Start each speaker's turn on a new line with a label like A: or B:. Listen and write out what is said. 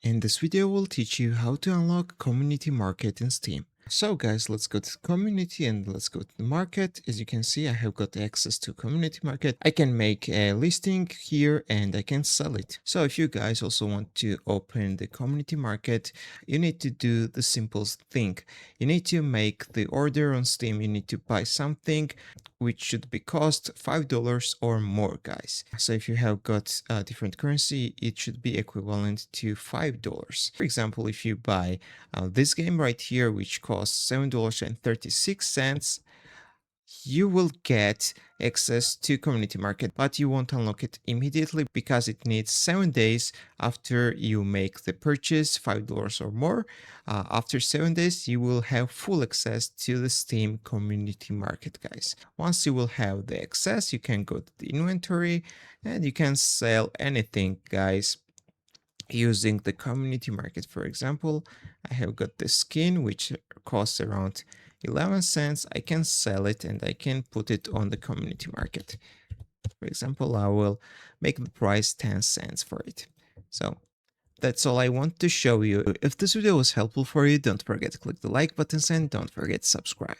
A: In this video, we'll teach you how to unlock Community Market in Steam. So guys, let's go to community and let's go to the market. As you can see, I have got access to community market. I can make a listing here and I can sell it. So if you guys also want to open the community market, you need to do the simplest thing. You need to make the order on Steam. You need to buy something which should be cost $5 or more, guys. So if you have got a different currency, it should be equivalent to $5. For example, if you buy this game right here, which costs $7.36, you will get access to community market, but you won't unlock it immediately because it needs 7 days after you make the purchase, $5 or more. After 7 days, you will have full access to the Steam community market, guys. Once you will have the access, you can go to the inventory and you can sell anything, guys, using the community market. For example, I have got the skin which costs around 11 cents. I can sell it and I can put it on the community market. For example, I will make the price 10 cents for it. So that's all I want to show you. If this video was helpful for you, don't forget to click the like buttons and don't forget to subscribe.